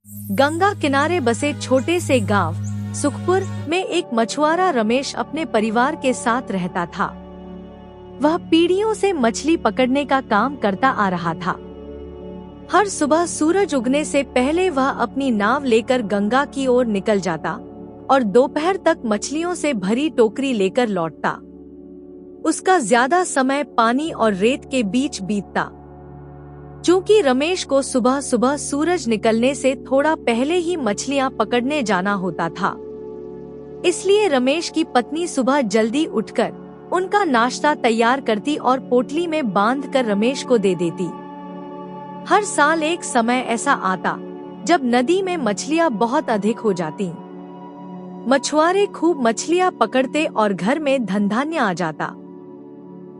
गंगा किनारे बसे छोटे से गांव सुखपुर में एक मछुआरा रमेश अपने परिवार के साथ रहता था। वह पीढ़ियों से मछली पकड़ने का काम करता आ रहा था। हर सुबह सूरज उगने से पहले वह अपनी नाव लेकर गंगा की ओर निकल जाता और दोपहर तक मछलियों से भरी टोकरी लेकर लौटता। उसका ज्यादा समय पानी और रेत के बीच बीतता। चूंकि रमेश को सुबह सुबह सूरज निकलने से थोड़ा पहले ही मछलियां पकड़ने जाना होता था, इसलिए रमेश की पत्नी सुबह जल्दी उठकर उनका नाश्ता तैयार करती और पोटली में बांधकर रमेश को दे देती। हर साल एक समय ऐसा आता जब नदी में मछलियां बहुत अधिक हो जाती। मछुआरे खूब मछलियां पकड़ते और घर में धन धान्य आ जाता।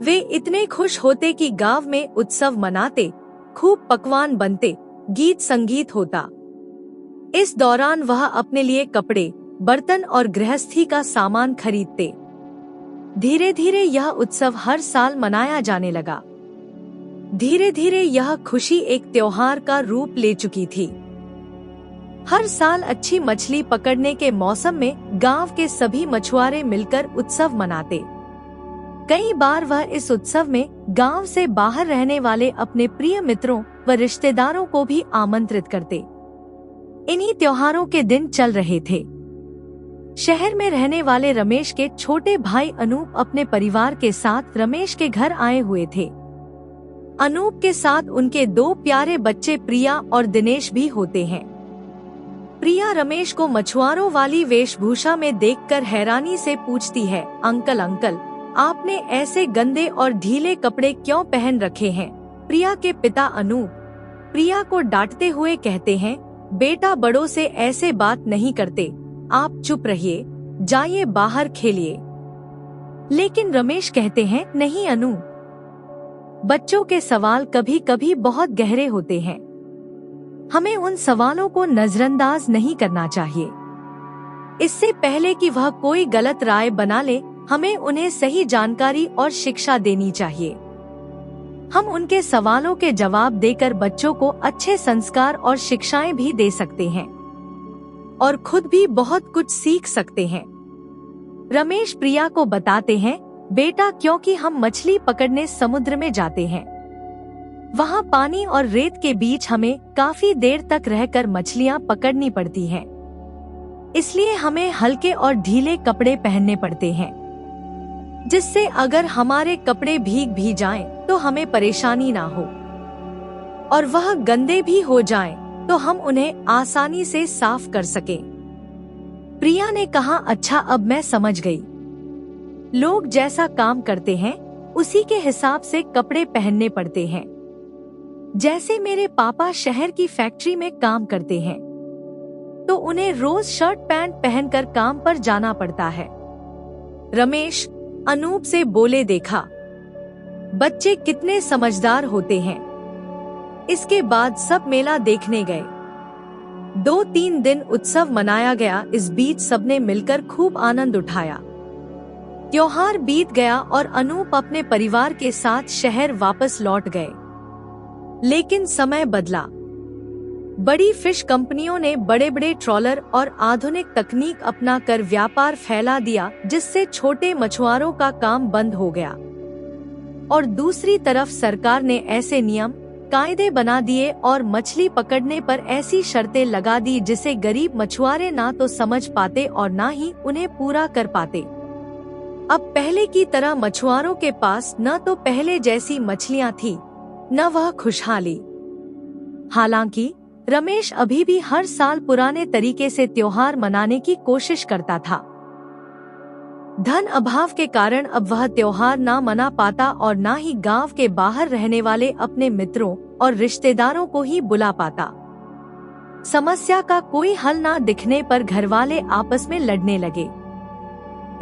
वे इतने खुश होते कि गांव में उत्सव मनाते, खूब पकवान बनते, गीत संगीत होता। इस दौरान वह अपने लिए कपड़े, बर्तन और गृहस्थी का सामान खरीदते। धीरे धीरे यह उत्सव हर साल मनाया जाने लगा। धीरे धीरे यह खुशी एक त्योहार का रूप ले चुकी थी। हर साल अच्छी मछली पकड़ने के मौसम में गांव के सभी मछुआरे मिलकर उत्सव मनाते। कई बार वह इस उत्सव में गांव से बाहर रहने वाले अपने प्रिय मित्रों व रिश्तेदारों को भी आमंत्रित करते। इन्हीं त्योहारों के दिन चल रहे थे। शहर में रहने वाले रमेश के छोटे भाई अनूप अपने परिवार के साथ रमेश के घर आए हुए थे। अनूप के साथ उनके दो प्यारे बच्चे प्रिया और दिनेश भी होते हैं। प्रिया रमेश को मछुआरों वाली वेशभूषा में देखकर हैरानी से पूछती है, अंकल अंकल, आपने ऐसे गंदे और ढीले कपड़े क्यों पहन रखे हैं? प्रिया के पिता अनूप प्रिया को डांटते हुए कहते हैं, बेटा बड़ों से ऐसे बात नहीं करते, आप चुप रहिए, जाइए बाहर खेलिए। लेकिन रमेश कहते हैं, नहीं अनु, बच्चों के सवाल कभी कभी बहुत गहरे होते हैं, हमें उन सवालों को नजरअंदाज नहीं करना चाहिए। इससे पहले कि वह कोई गलत राय बना ले, हमें उन्हें सही जानकारी और शिक्षा देनी चाहिए। हम उनके सवालों के जवाब देकर बच्चों को अच्छे संस्कार और शिक्षाएं भी दे सकते हैं और खुद भी बहुत कुछ सीख सकते हैं। रमेश प्रिया को बताते हैं, बेटा क्योंकि हम मछली पकड़ने समुद्र में जाते हैं, वहाँ पानी और रेत के बीच हमें काफी देर तक रहकर मछलियाँ पकड़नी पड़ती हैं। इसलिए हमें हल्के और ढीले कपड़े पहनने पड़ते हैं, जिससे अगर हमारे कपड़े भीग भी जाएं तो हमें परेशानी ना हो, और वह गंदे भी हो जाएं तो हम उन्हें आसानी से साफ कर सकें। प्रिया ने कहा, अच्छा अब मैं समझ गई। लोग जैसा काम करते हैं उसी के हिसाब से कपड़े पहनने पड़ते हैं। जैसे मेरे पापा शहर की फैक्ट्री में काम करते हैं तो उन्हें रोज शर्ट पैंट पहनकर काम पर जाना पड़ता है। रमेश अनूप से बोले, देखा बच्चे कितने समझदार होते हैं। इसके बाद सब मेला देखने गए। 2-3 दिन उत्सव मनाया गया। इस बीच सबने मिलकर खूब आनंद उठाया। त्योहार बीत गया और अनूप अपने परिवार के साथ शहर वापस लौट गए। लेकिन समय बदला। बड़ी फिश कंपनियों ने बड़े बड़े ट्रॉलर और आधुनिक तकनीक अपनाकर व्यापार फैला दिया, जिससे छोटे मछुआरों का काम बंद हो गया। और दूसरी तरफ सरकार ने ऐसे नियम कायदे बना दिए और मछली पकड़ने पर ऐसी शर्तें लगा दी जिसे गरीब मछुआरे ना तो समझ पाते और ना ही उन्हें पूरा कर पाते। अब पहले की तरह मछुआरों के पास न तो पहले जैसी मछलियां थी, न वह खुशहाली। हालांकि रमेश अभी भी हर साल पुराने तरीके से त्योहार मनाने की कोशिश करता था। धन अभाव के कारण अब वह त्योहार ना मना पाता और ना ही गांव के बाहर रहने वाले अपने मित्रों और रिश्तेदारों को ही बुला पाता। समस्या का कोई हल ना दिखने पर घरवाले आपस में लड़ने लगे।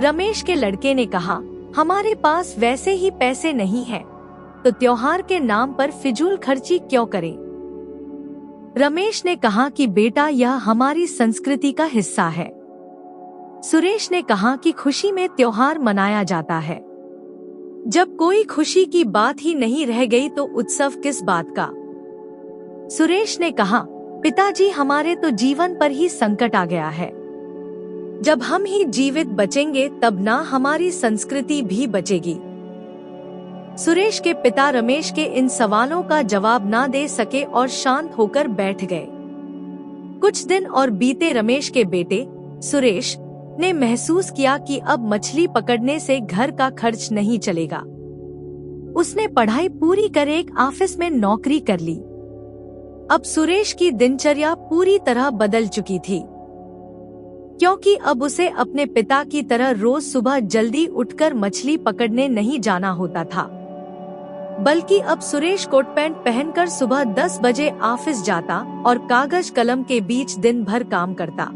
रमेश के लड़के ने कहा, हमारे पास वैसे ही पैसे नहीं हैं, तो त्योहार के नाम पर फिजूल खर्ची क्यों करें? रमेश ने कहा कि बेटा यह हमारी संस्कृति का हिस्सा है। सुरेश ने कहा कि खुशी में त्योहार मनाया जाता है। जब कोई खुशी की बात ही नहीं रह गई तो उत्सव किस बात का? सुरेश ने कहा, पिताजी, हमारे तो जीवन पर ही संकट आ गया है। जब हम ही जीवित बचेंगे तब ना हमारी संस्कृति भी बचेगी। सुरेश के पिता रमेश के इन सवालों का जवाब ना दे सके और शांत होकर बैठ गए। कुछ दिन और बीते। रमेश के बेटे सुरेश ने महसूस किया कि अब मछली पकड़ने से घर का खर्च नहीं चलेगा। उसने पढ़ाई पूरी कर एक ऑफिस में नौकरी कर ली। अब सुरेश की दिनचर्या पूरी तरह बदल चुकी थी, क्योंकि अब उसे अपने पिता की तरह रोज सुबह जल्दी उठकर मछली पकड़ने नहीं जाना होता था, बल्कि अब सुरेश कोट पैंट पहनकर सुबह 10 बजे ऑफिस जाता और कागज कलम के बीच दिन भर काम करता।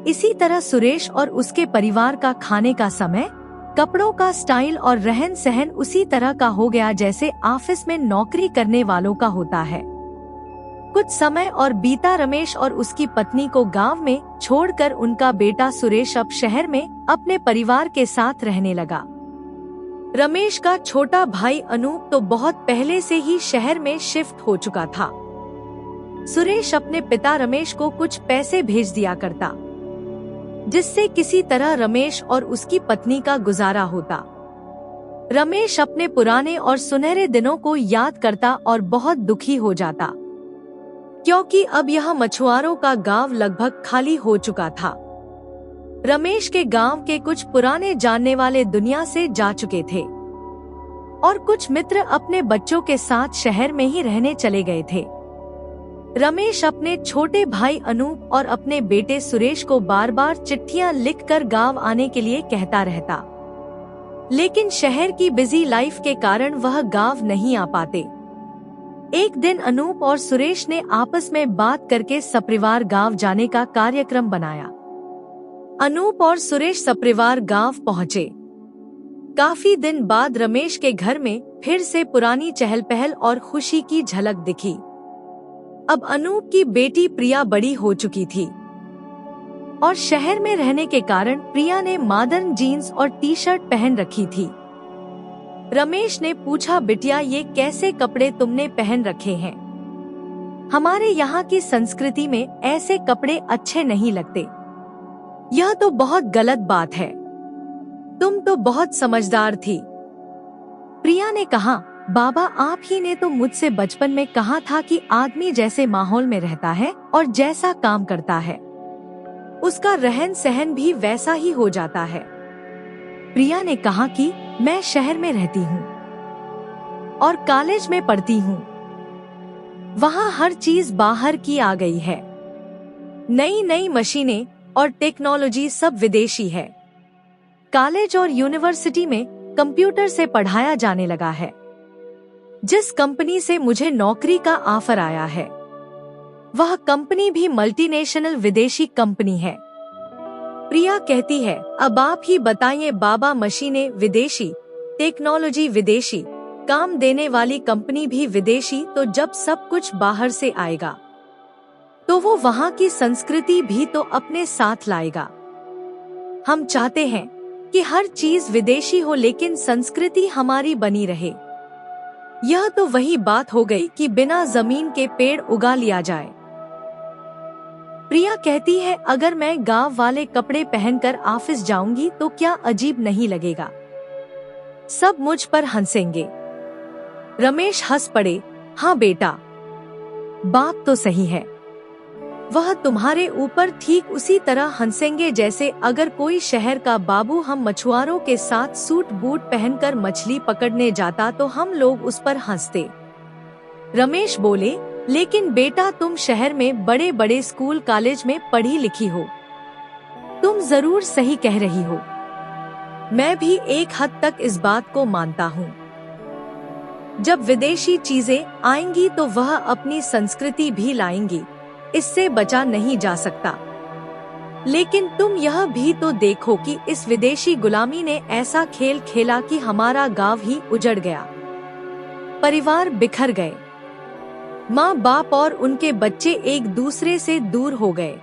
इसी तरह सुरेश और उसके परिवार का खाने का समय, कपड़ों का स्टाइल और रहन सहन उसी तरह का हो गया जैसे ऑफिस में नौकरी करने वालों का होता है। कुछ समय और बीता। रमेश और उसकी पत्नी को गांव में छोड़कर उनका बेटा सुरेश अब शहर में अपने परिवार के साथ रहने लगा। रमेश का छोटा भाई अनूप तो बहुत पहले से ही शहर में शिफ्ट हो चुका था। सुरेश अपने पिता रमेश को कुछ पैसे भेज दिया करता, जिससे किसी तरह रमेश और उसकी पत्नी का गुजारा होता। रमेश अपने पुराने और सुनहरे दिनों को याद करता और बहुत दुखी हो जाता, क्योंकि अब यह मछुआरों का गांव लगभग खाली हो चुका था। रमेश के गांव के कुछ पुराने जानने वाले दुनिया से जा चुके थे और कुछ मित्र अपने बच्चों के साथ शहर में ही रहने चले गए थे। रमेश अपने छोटे भाई अनूप और अपने बेटे सुरेश को बार बार चिट्ठियां लिखकर गांव आने के लिए कहता रहता, लेकिन शहर की बिजी लाइफ के कारण वह गांव नहीं आ पाते। एक दिन अनूप और सुरेश ने आपस में बात करके सपरिवार गांव जाने का कार्यक्रम बनाया। अनूप और सुरेश सपरिवार गांव पहुँचे। काफी दिन बाद रमेश के घर में फिर से पुरानी चहल पहल और खुशी की झलक दिखी। अब अनूप की बेटी प्रिया बड़ी हो चुकी थी और शहर में रहने के कारण प्रिया ने मॉडर्न जीन्स और टी शर्ट पहन रखी थी। रमेश ने पूछा, बिटिया ये कैसे कपड़े तुमने पहन रखे हैं? हमारे यहाँ की संस्कृति में ऐसे कपड़े अच्छे नहीं लगते। यह तो बहुत गलत बात है। तुम तो बहुत समझदार थी। प्रिया ने कहा, बाबा आप ही ने तो मुझसे बचपन में कहा था कि आदमी जैसे माहौल में रहता है और जैसा काम करता है उसका रहन सहन भी वैसा ही हो जाता है। प्रिया ने कहा कि मैं शहर में रहती हूँ और कॉलेज में पढ़ती हूँ। वहाँ हर चीज बाहर की आ गई है। नई नई मशीनें और टेक्नोलॉजी सब विदेशी है। कॉलेज और यूनिवर्सिटी में कंप्यूटर से पढ़ाया जाने लगा है। जिस कंपनी से मुझे नौकरी का ऑफर आया है वह कंपनी भी मल्टीनेशनल विदेशी कंपनी है। प्रिया कहती है, अब आप ही बताइए बाबा, मशीनें विदेशी, टेक्नोलॉजी विदेशी, काम देने वाली कंपनी भी विदेशी, तो जब सब कुछ बाहर से आएगा तो वो वहाँ की संस्कृति भी तो अपने साथ लाएगा। हम चाहते हैं कि हर चीज विदेशी हो लेकिन संस्कृति हमारी बनी रहे। यह तो वही बात हो गई कि बिना जमीन के पेड़ उगा लिया जाए। प्रिया कहती है, अगर मैं गांव वाले कपड़े पहनकर ऑफिस जाऊंगी तो क्या अजीब नहीं लगेगा? सब मुझ पर हंसेंगे। रमेश हंस पड़े। हाँ बेटा, बात तो सही है। वह तुम्हारे ऊपर ठीक उसी तरह हंसेंगे जैसे अगर कोई शहर का बाबू हम मछुआरों के साथ सूट बूट पहनकर मछली पकड़ने जाता तो हम लोग उस पर हंसते। रमेश बोले, लेकिन बेटा तुम शहर में बड़े बड़े स्कूल कॉलेज में पढ़ी लिखी हो, तुम जरूर सही कह रही हो। मैं भी एक हद तक इस बात को मानता हूँ। जब विदेशी चीजें आएंगी तो वह अपनी संस्कृति भी लाएंगी, इससे बचा नहीं जा सकता। लेकिन तुम यह भी तो देखो कि इस विदेशी गुलामी ने ऐसा खेल खेला कि हमारा गांव ही उजड़ गया, परिवार बिखर गए, माँ बाप और उनके बच्चे एक दूसरे से दूर हो गए।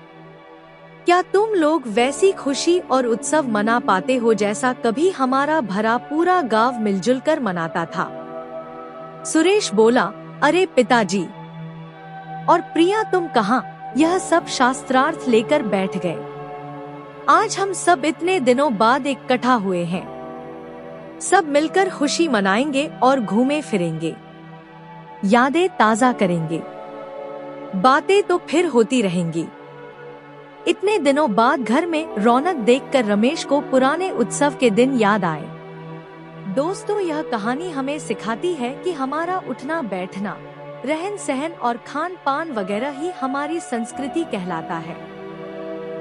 क्या तुम लोग वैसी खुशी और उत्सव मना पाते हो जैसा कभी हमारा भरा पूरा गांव मिलजुल कर मनाता था? सुरेश बोला, अरे पिताजी, और प्रिया तुम कहाँ? यह सब शास्त्रार्थ लेकर बैठ गए। आज हम सब इतने दिनों बाद इकट्ठा हुए हैं। सब मिलकर खुशी मनाएंगे और घूमे फिरेंगे, यादें ताजा करेंगे, बातें तो फिर होती रहेंगी। इतने दिनों बाद घर में रौनक देखकर रमेश को पुराने उत्सव के दिन याद आए। दोस्तों, यह कहानी हमें सिखाती है कि हमारा उठना बैठना, रहन सहन और खान पान वगैरह ही हमारी संस्कृति कहलाता है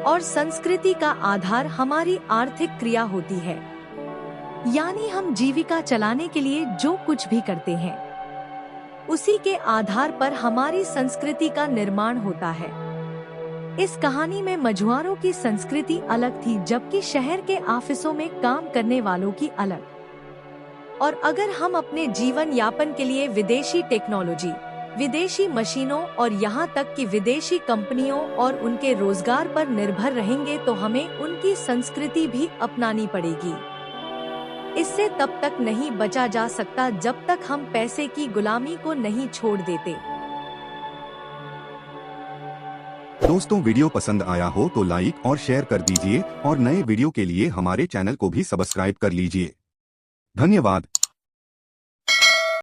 और संस्कृति का आधार हमारी आर्थिक क्रिया होती है। यानी हम जीविका चलाने के लिए जो कुछ भी करते हैं उसी के आधार पर हमारी संस्कृति का निर्माण होता है। इस कहानी में मझुआरों की संस्कृति अलग थी, जबकि शहर के ऑफिसों में काम करने वालों की अलग। और अगर हम अपने जीवन यापन के लिए विदेशी टेक्नोलॉजी, विदेशी मशीनों और यहाँ तक कि विदेशी कंपनियों और उनके रोजगार पर निर्भर रहेंगे तो हमें उनकी संस्कृति भी अपनानी पड़ेगी। इससे तब तक नहीं बचा जा सकता जब तक हम पैसे की गुलामी को नहीं छोड़ देते। दोस्तों, वीडियो पसंद आया हो तो लाइक और शेयर कर दीजिए और नए वीडियो के लिए हमारे चैनल को भी सब्सक्राइब कर लीजिए। धन्यवाद।